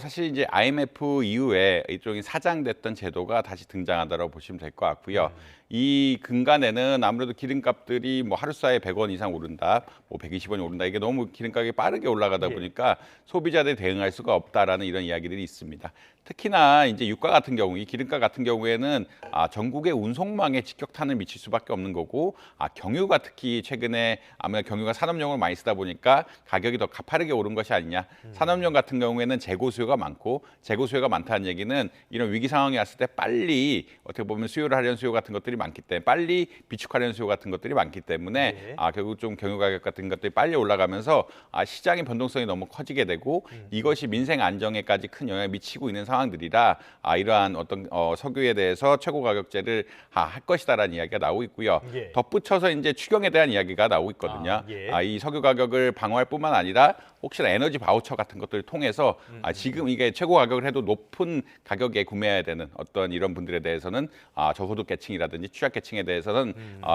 사실 이제 IMF 이후에 일종의 사장됐던 제도가 다시 등장하다고 보시면 될 것 같고요. 이 근간에는 아무래도 기름값들이 뭐 하루 사이에 100원 이상 오른다, 뭐 120원이 오른다. 이게 너무 기름가격이 빠르게 올라가다 보니까 소비자들이 대응할 수가 없다라는 이런 이야기들이 있습니다. 특히나 이제 유가 같은 경우, 이 기름가 같은 경우에는 전국의 운송망에 직격탄을 미칠 수밖에 없는 거고, 경유가 특히 최근에 아무래도 경유가 산업용을 많이 쓰다 보니까 가격이 더 가파르게 오른 것이 아니냐. 산업용 같은 경우에는 재고 수요가 많고, 재고 수요가 많다는 얘기는 이런 위기 상황이 왔을 때 빨리 어떻게 보면 수요를 하려는 수요 같은 것들이 많기 때문에 빨리 비축하려는 수요 같은 것들이 많기 때문에 결국 좀 경유 가격 같은 것들이 빨리 올라가면서 시장의 변동성이 너무 커지게 되고 이것이 민생 안정에까지 큰 영향을 미치고 있는 상황들이라 이러한 어떤 석유에 대해서 최고 가격제를 할 것이다라는 이야기가 나오고 있고요. 덧붙여서 이제 추경에 대한 이야기가 나오고 있거든요. 이 석유 가격을 방어할 뿐만 아니라 혹시나 에너지 바우처 같은 것들을 통해서 지금 이게 최고 가격을 해도 높은 가격에 구매해야 되는 어떤 이런 분들에 대해서는 저소득 계층이라든지 취약계층에 대해서는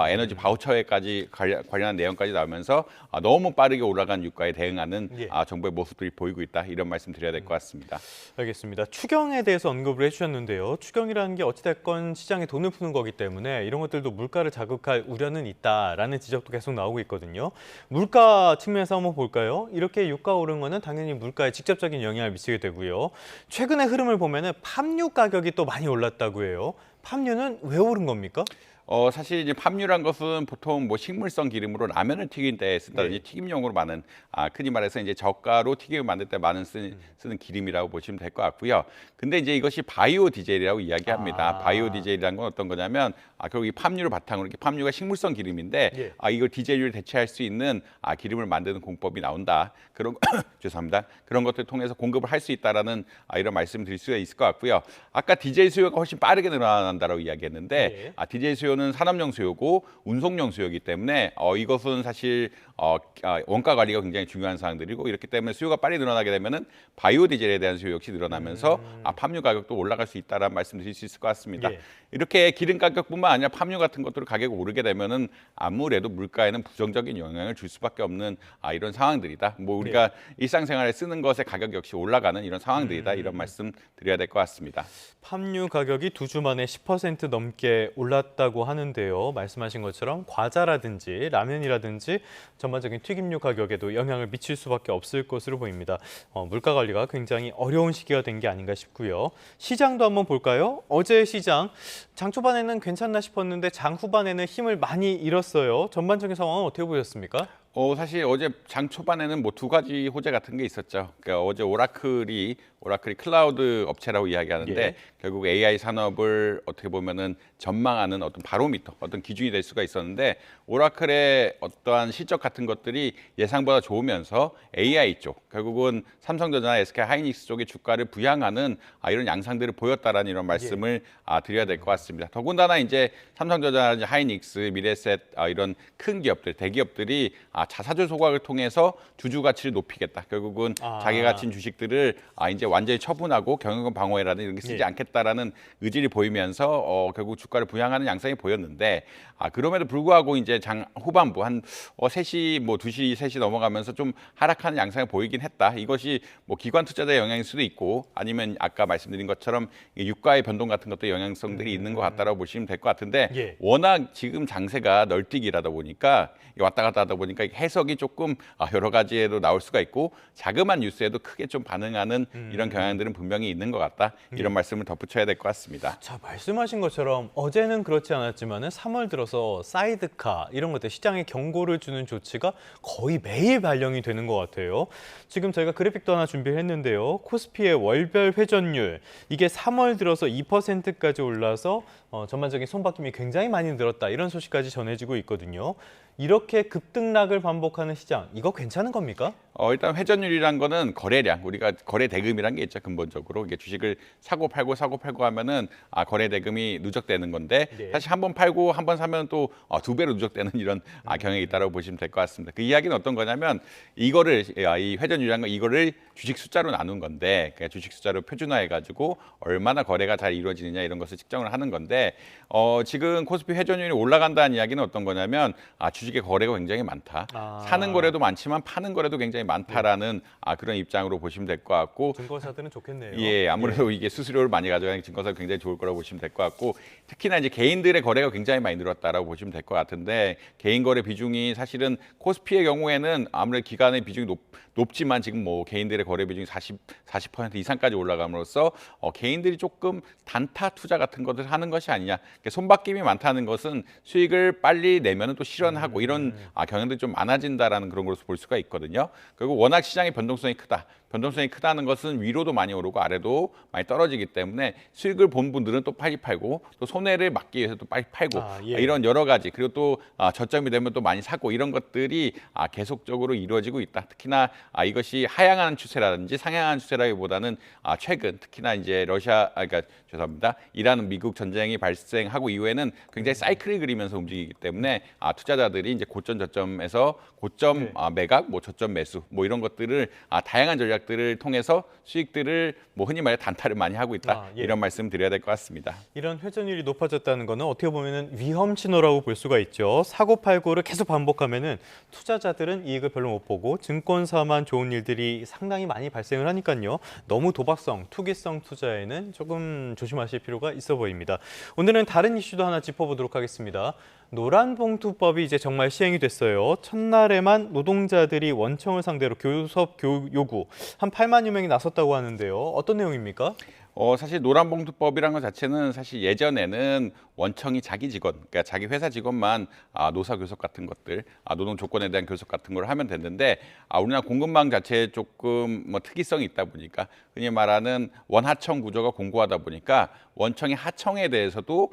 에너지 바우처에까지 관련한 내용까지 나오면서 너무 빠르게 올라간 유가에 대응하는 정부의 모습들이 보이고 있다. 이런 말씀 드려야 될 것 같습니다. 알겠습니다. 추경에 대해서 언급을 해주셨는데요. 추경이라는 게 어찌됐건 시장에 돈을 푸는 거기 때문에 이런 것들도 물가를 자극할 우려는 있다라는 지적도 계속 나오고 있거든요. 물가 측면에서 한번 볼까요? 이렇게 유가 오른 거는 당연히 물가에 직접적인 영향을 미치게 되고요. 최근의 흐름을 보면은 팜유 가격이 또 많이 올랐다고 해요. 팜유는 왜 오른 겁니까? 사실 이제 팜유란 것은 보통 뭐 식물성 기름으로 라면을 튀길 때 쓴다든지 튀김용으로 많은 흔히 말해서 이제 저가로 튀김을 만들 때 많은 쓰는 기름이라고 보시면 될 것 같고요. 근데 이제 이것이 바이오 디젤이라고 이야기합니다. 바이오 디젤이라는 건 어떤 거냐면 결국 이 팜유를 바탕으로 이렇게 팜유가 식물성 기름인데 이걸 디젤유를 대체할 수 있는 기름을 만드는 공법이 나온다. 그런 죄송합니다. 그런 것들을 통해서 공급을 할 수 있다라는 이런 말씀을 드릴 수가 있을 것 같고요. 아까 디젤 수요가 훨씬 빠르게 늘어난다라고 이야기했는데 디젤 수요는 산업용 수요고 운송용 수요이기 때문에 이것은 사실 원가 관리가 굉장히 중요한 사항들이고 이렇기 때문에 수요가 빨리 늘어나게 되면은 바이오 디젤에 대한 수요 역시 늘어나면서 팜유 가격도 올라갈 수 있다라는 말씀 드릴 수 있을 것 같습니다. 이렇게 기름 가격뿐만 아니라 팜유 같은 것들 가격이 오르게 되면은 아무래도 물가에는 부정적인 영향을 줄 수밖에 없는 이런 상황들이다. 뭐 우리가 일상생활에 쓰는 것의 가격 역시 올라가는 이런 상황들이다. 이런 말씀 드려야 될 것 같습니다. 팜유 가격이 2주 만에 10% 넘게 올랐다고 있다고 하는데요. 말씀하신 것처럼 과자라든지 라면이라든지 전반적인 튀김류 가격에도 영향을 미칠 수밖에 없을 것으로 보입니다. 물가 관리가 굉장히 어려운 시기가 된 게 아닌가 싶고요. 시장도 한번 볼까요? 어제 시장 장 초반에는 괜찮나 싶었는데 장 후반에는 힘을 많이 잃었어요. 전반적인 상황은 어떻게 보셨습니까? 사실 어제 장 초반에는 뭐 두 가지 호재 같은 게 있었죠. 그러니까 어제 오라클이 클라우드 업체라고 이야기하는데 예. 결국 AI 산업을 어떻게 보면은 전망하는 어떤 바로미터, 어떤 기준이 될 수가 있었는데 오라클의 어떠한 실적 같은 것들이 예상보다 좋으면서 AI 쪽, 결국은 삼성전자나 SK 하이닉스 쪽의 주가를 부양하는 이런 양상들을 보였다라는 이런 말씀을 드려야 될 것 같습니다. 더군다나 이제 삼성전자, 하이닉스, 미래에셋 이런 큰 기업들, 대기업들이 자사주 소각을 통해서 주주 가치를 높이겠다. 결국은 자기 가진 주식들을 이제 완전히 처분하고 경영권 방어회라는 이런 게 쓰지 않겠다라는 의지를 보이면서 결국 주가를 부양하는 양상이 보였는데 그럼에도 불구하고 이제 장 후반부 한 3시, 뭐 2시, 3시 넘어가면서 좀 하락하는 양상이 보이긴 했다. 이것이 뭐 기관 투자자의 영향일 수도 있고 아니면 아까 말씀드린 것처럼 유가의 변동 같은 것도 영향성들이 있는 것 같다라고 보시면 될 것 같은데 워낙 지금 장세가 널뛰기라다 보니까 왔다 갔다 하다 보니까 해석이 조금 여러 가지에도 나올 수가 있고 자그마한 뉴스에도 크게 좀 반응하는 이런 경향들은 분명히 있는 것 같다. 이런 말씀을 덧붙여야 될 것 같습니다. 자, 말씀하신 것처럼 어제는 그렇지 않았지만은 3월 들어서 사이드카 이런 것들 시장에 경고를 주는 조치가 거의 매일 발령이 되는 것 같아요. 지금 저희가 그래픽도 하나 준비를 했는데요. 코스피의 월별 회전율 이게 3월 들어서 2%까지 올라서 전반적인 손바뀜이 굉장히 많이 늘었다. 이런 소식까지 전해지고 있거든요. 이렇게 급등락을 반복하는 시장, 이거 괜찮은 겁니까? 일단 회전율이란 거는 거래량, 우리가 거래 대금이란 게 있죠. 근본적으로 이게 주식을 사고 팔고 하면은 거래 대금이 누적되는 건데 사실 한 번 팔고 한 번 사면 또 2배로 누적되는 이런 경향이 있다고 보시면 될 것 같습니다. 그 이야기는 어떤 거냐면 이거를 이 회전율이란 거 이거를 주식 숫자로 나눈 건데 그러니까 주식 숫자로 표준화해 가지고 얼마나 거래가 잘 이루어지느냐 이런 것을 측정을 하는 건데 지금 코스피 회전율이 올라간다는 이야기는 어떤 거냐면 주식의 거래가 굉장히 많다. 사는 거래도 많지만 파는 거래도 굉장히 많다라는 그런 입장으로 보시면 될 것 같고 증권사들은 좋겠네요. 예, 아무래도 이게 수수료를 많이 가져가는 증권사가 굉장히 좋을 거라고 보시면 될 것 같고 특히나 이제 개인들의 거래가 굉장히 많이 늘었다라고 보시면 될 것 같은데 개인 거래 비중이 사실은 코스피의 경우에는 아무래도 기관의 비중이 높지만 지금 뭐 개인들의 거래 비중이 40% 이상까지 올라감으로써 개인들이 조금 단타 투자 같은 것을 하는 것이 아니냐. 그러니까 손바뀜이 많다는 것은 수익을 빨리 내면은 또 실현하고 이런 경향들이 좀 많아진다라는 그런 것으로 볼 수가 있거든요. 그리고 워낙 시장의 변동성이 크다. 변동성이 크다는 것은 위로도 많이 오르고 아래도 많이 떨어지기 때문에 수익을 본 분들은 또 빨리 팔고 또 손해를 막기 위해서 또 빨리 팔고 이런 여러 가지 그리고 또 저점이 되면 또 많이 사고 이런 것들이 계속적으로 이루어지고 있다. 특히나 이것이 하향하는 추세라든지 상향하는 추세라기보다는 최근 특히나 이제 이란 미국 전쟁이 발생하고 이후에는 굉장히 사이클을 그리면서 움직이기 때문에 투자자들이 이제 고점 저점에서 고점 매각, 뭐 저점 매수, 뭐 이런 것들을 다양한 전략들을 통해서 수익들을 뭐 흔히 말해 단타를 많이 하고 있다. 이런 말씀 드려야 될 것 같습니다. 이런 회전율이 높아졌다는 거는 어떻게 보면은 위험 신호라고 볼 수가 있죠. 사고 팔고를 계속 반복하면은 투자자들은 이익을 별로 못 보고 증권사만 좋은 일들이 상당히 많이 발생을 하니까요. 너무 도박성, 투기성 투자에는 조금 조심하실 필요가 있어 보입니다. 오늘은 다른 이슈도 하나 짚어보도록 하겠습니다. 노란봉투법이 이제 정말 시행이 됐어요. 첫날에만 노동자들이 원청을 상대로 교섭 요구 한 8만여 명이 나섰다고 하는데요. 어떤 내용입니까? 사실 노란봉투법이라는 것 자체는 사실 예전에는 원청이 자기 직원, 그러니까 자기 회사 직원만 노사 교섭 같은 것들, 노동 조건에 대한 교섭 같은 걸 하면 됐는데 우리나라 공급망 자체에 조금 뭐 특이성이 있다 보니까 흔히 말하는 원하청 구조가 공고하다 보니까 원청이 하청에 대해서도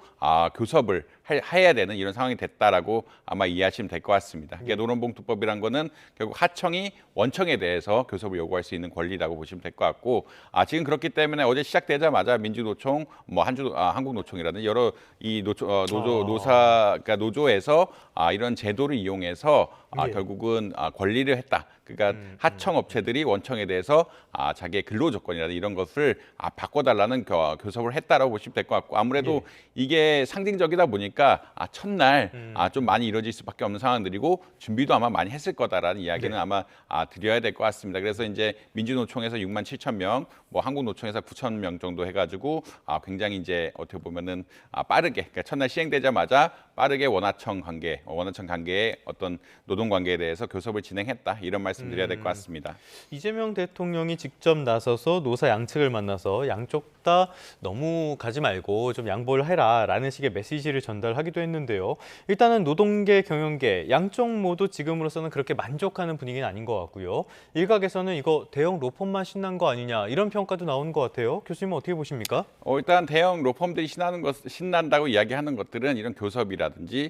교섭을 해야 되는 이런 상황이 됐다라고 아마 이해하시면 될 것 같습니다. 그러니까 노란봉투법이란 거는 결국 하청이 원청에 대해서 교섭을 요구할 수 있는 권리라고 보시면 될 것 같고 지금 그렇기 때문에 어제 시작되자마자 민주노총, 뭐 한국노총이라든지 여러 이 노사 그러니까 노조에서 이런 제도를 이용해서 결국은 권리를 했다. 그러니까 하청 업체들이 원청에 대해서 자기의 근로 조건이라든지 이런 것을 바꿔달라는 교섭을 했다라고 보시면 될 것 같고 아무래도 이게 상징적이다 보니까 첫날 좀 많이 이루어질 수밖에 없는 상황들이고 준비도 아마 많이 했을 거다라는 이야기는 아마 드려야 될 것 같습니다. 그래서 이제 민주노총에서 6만 7천 명, 뭐 한국노총에서 9천 명 정도 해가지고 굉장히 이제 어떻게 보면은 빠르게 그러니까 첫날 시행되자마자 빠르게 원하청 관계의 어떤 노동 관계에 대해서 교섭을 진행했다 이런 말씀드려야 될 것 같습니다. 이재명 대통령이 직접 나서서 노사 양측을 만나서 양쪽 다 너무 가지 말고 좀 양보를 해라라는 식의 메시지를 전달하기도 했는데요. 일단은 노동계, 경영계 양쪽 모두 지금으로서는 그렇게 만족하는 분위기는 아닌 것 같고요. 일각에서는 이거 대형 로펌만 신난 거 아니냐 이런 평가도 나오는 것 같아요. 교수님은 어떻게 보십니까? 일단 대형 로펌들이 신난다고 이야기하는 것들은 이런 교섭이라든지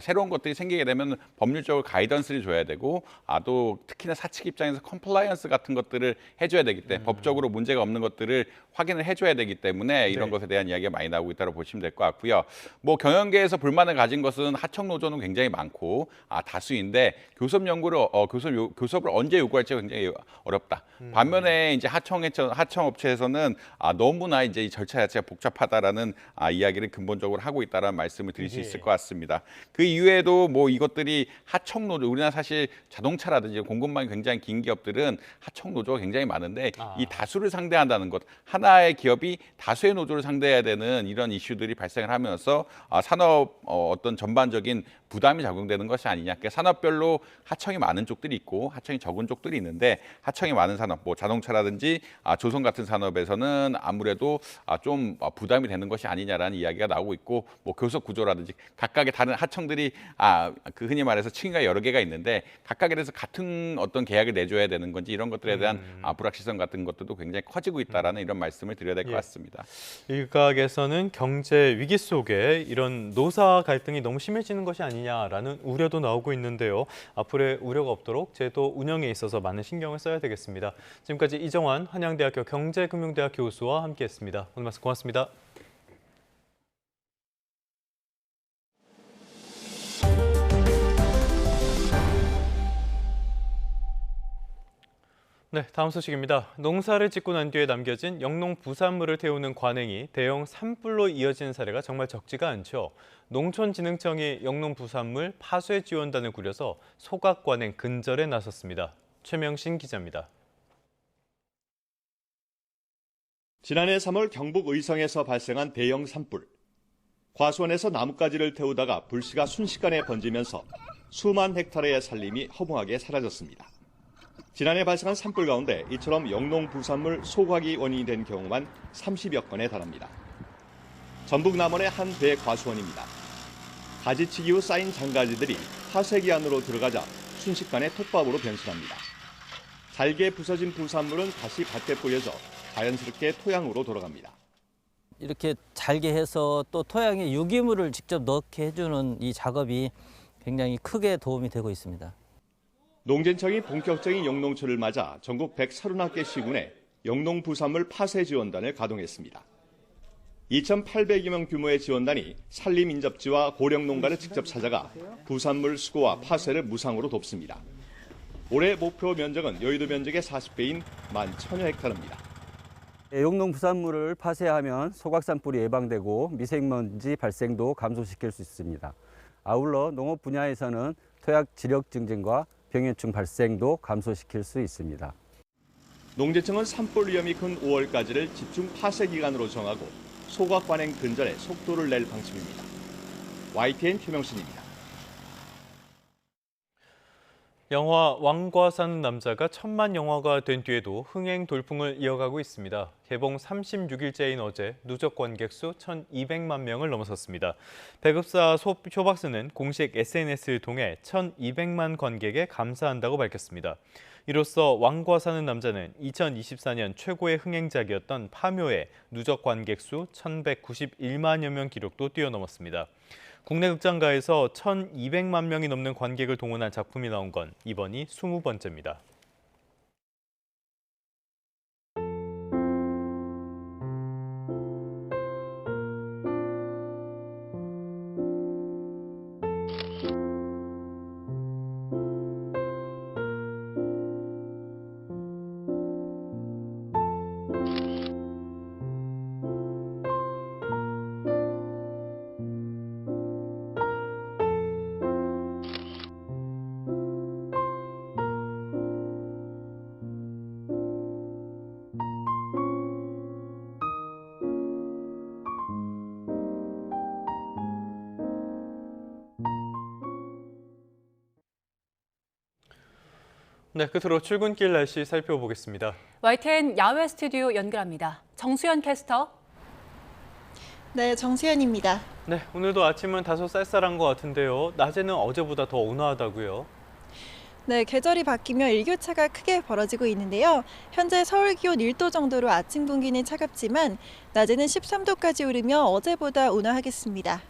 새로운 것들이 생기게 되면 법률적으로 가이던스를 줘야 되고 또 특히나 사측 입장에서 컴플라이언스 같은 것들을 해줘야 되기 때문에 법적으로 문제가 없는 것들을 확인을 해줘야 되기 때문에 이런 것에 대한 이야기가 많이 나오고 있다고 보시면 될 것 같고요. 뭐 경영계에서 불만을 가진 것은 하청 노조는 굉장히 많고 다수인데 교섭 연구를 교섭을 언제 요구할지가 굉장히 어렵다. 반면에 이제 하청 업체에서는 너무나 이제 이 절차 자체가 복잡하다라는 이야기를 근본적으로 하고 있다라는 말씀을 드릴 수 있을 것 같습니다. 그 이외에도 뭐 이것들이 하청 노조 우리나라 사실 자동차라든지 공급망이 굉장히 긴 기업들은 하청 노조가 굉장히 많은데 이 다수를 상대한다는 것 하나의 기업이 다수의 노조를 상대해야 되는 이런 이슈들이 발생을 하면서 산업 어떤 전반적인 부담이 적용되는 것이 아니냐. 그러니까 산업별로 하청이 많은 쪽들이 있고 하청이 적은 쪽들이 있는데 하청이 많은 산업, 뭐 자동차라든지 조선 같은 산업에서는 아무래도 좀 부담이 되는 것이 아니냐라는 이야기가 나오고 있고 뭐 교섭 구조라든지 각각의 다른 하청들이 그 흔히 말해서 층위가 여러 개가 있는데 각각에 대해서 같은 어떤 계약을 내줘야 되는 건지 이런 것들에 대한 불확실성 같은 것들도 굉장히 커지고 있다라는 이런 말씀을 드려야 될 것 같습니다. 일각에서는 경제 위기 속에 이런 노사 갈등이 너무 심해지는 것이 아니냐라는 우려도 나오고 있는데요. 앞으로의 우려가 없도록 제도 운영에 있어서 많은 신경을 써야 되겠습니다. 지금까지 이정환 한양대학교 경제금융대학 교수와 함께했습니다. 오늘 말씀 고맙습니다. 네, 다음 소식입니다. 농사를 짓고 난 뒤에 남겨진 영농 부산물을 태우는 관행이 대형 산불로 이어지는 사례가 정말 적지가 않죠. 농촌진흥청이 영농 부산물 파쇄 지원단을 꾸려서 소각 관행 근절에 나섰습니다. 최명신 기자입니다. 지난해 3월 경북 의성에서 발생한 대형 산불. 과수원에서 나뭇가지를 태우다가 불씨가 순식간에 번지면서 수만 헥타르의 산림이 허무하게 사라졌습니다. 지난해 발생한 산불 가운데 이처럼 영농 부산물 소각이 원인이 된 경우만 30여 건에 달합니다. 전북 남원의 한 대과수원입니다. 가지치기 후 쌓인 장가지들이 파쇄기 안으로 들어가자 순식간에 톱밥으로 변신합니다. 잘게 부서진 부산물은 다시 밭에 뿌려져 자연스럽게 토양으로 돌아갑니다. 이렇게 잘게 해서 또 토양에 유기물을 직접 넣게 해주는 이 작업이 굉장히 크게 도움이 되고 있습니다. 농진청이 본격적인 영농철을 맞아 전국 130개 시군에 영농 부산물 파쇄 지원단을 가동했습니다. 2,800여 명 규모의 지원단이 산림 인접지와 고령 농가를 직접 찾아가 부산물 수거와 파쇄를 무상으로 돕습니다. 올해 목표 면적은 여의도 면적의 40배인 11,000여 헥타르입니다. 영농 부산물을 파쇄하면 소각산불이 예방되고 미세먼지 발생도 감소시킬 수 있습니다. 아울러 농업 분야에서는 토양 지력 증진과 병해충 발생도 감소시킬 수 있습니다. 농진청은 산불 위험이 큰 5월까지를 집중 파쇄 기간으로 정하고 소각 관행 근절에 속도를 낼 방침입니다. YTN 최명신입니다. 영화 왕과 사는 남자가 천만 영화가 된 뒤에도 흥행 돌풍을 이어가고 있습니다. 개봉 36일째인 어제 누적 관객 수 1,200만 명을 넘어섰습니다. 배급사 쇼박스는 공식 SNS를 통해 1,200만 관객에 감사한다고 밝혔습니다. 이로써 왕과 사는 남자는 2024년 최고의 흥행작이었던 파묘의 누적 관객 수 1,191만여 명 기록도 뛰어넘었습니다. 국내 극장가에서 1,200만 명이 넘는 관객을 동원한 작품이 나온 건 이번이 20번째입니다. 네, 끝으로 출근길 날씨 살펴보겠습니다. YTN 야외 스튜디오 연결합니다. 정수연 캐스터. 네, 정수연입니다. 네, 오늘도 아침은 다소 쌀쌀한 것 같은데요. 낮에는 어제보다 더 온화하다고요. 네, 계절이 바뀌며 일교차가 크게 벌어지고 있는데요. 현재 서울 기온 1도 정도로 아침 공기는 차갑지만 낮에는 13도까지 오르며 어제보다 온화하겠습니다.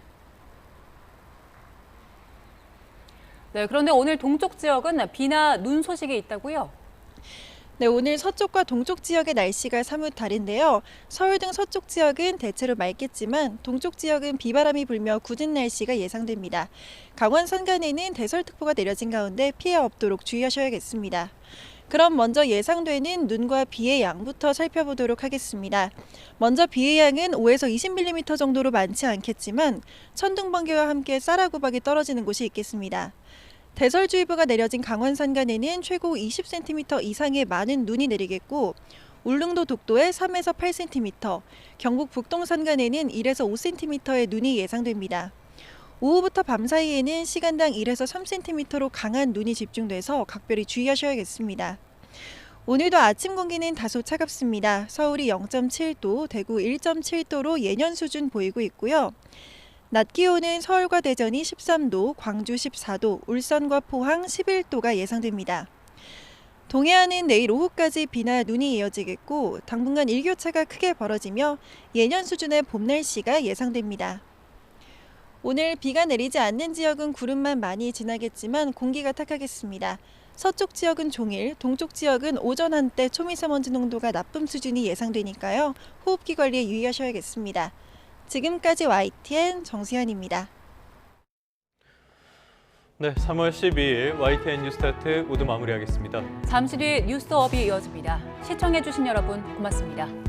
네, 그런데 오늘 동쪽 지역은 비나 눈 소식이 있다고요? 네, 오늘 서쪽과 동쪽 지역의 날씨가 사뭇 다른데요. 서울 등 서쪽 지역은 대체로 맑겠지만 동쪽 지역은 비바람이 불며 굳은 날씨가 예상됩니다. 강원 산간에는 대설특보가 내려진 가운데 피해 없도록 주의하셔야겠습니다. 그럼 먼저 예상되는 눈과 비의 양부터 살펴보도록 하겠습니다. 먼저 비의 양은 5에서 20mm 정도로 많지 않겠지만 천둥, 번개와 함께 쌀아구박이 떨어지는 곳이 있겠습니다. 대설주의보가 내려진 강원 산간에는 최고 20cm 이상의 많은 눈이 내리겠고 울릉도 독도에 3에서 8cm, 경북 북동 산간에는 1에서 5cm의 눈이 예상됩니다. 오후부터 밤 사이에는 시간당 1에서 3cm로 강한 눈이 집중돼서 각별히 주의하셔야겠습니다. 오늘도 아침 공기는 다소 차갑습니다. 서울이 0.7도, 대구 1.7도로 예년 수준 보이고 있고요. 낮 기온은 서울과 대전이 13도, 광주 14도, 울산과 포항 11도가 예상됩니다. 동해안은 내일 오후까지 비나 눈이 이어지겠고 당분간 일교차가 크게 벌어지며 예년 수준의 봄 날씨가 예상됩니다. 오늘 비가 내리지 않는 지역은 구름만 많이 지나겠지만 공기가 탁하겠습니다. 서쪽 지역은 종일, 동쪽 지역은 오전 한때 초미세먼지 농도가 나쁨 수준이 예상되니까요. 호흡기 관리에 유의하셔야겠습니다. 지금까지 YTN 정수현입니다. 네, 3월 12일 YTN 뉴스타트 모두 마무리하겠습니다. 잠시 뒤 뉴스업이 이어집니다. 시청해주신 여러분 고맙습니다.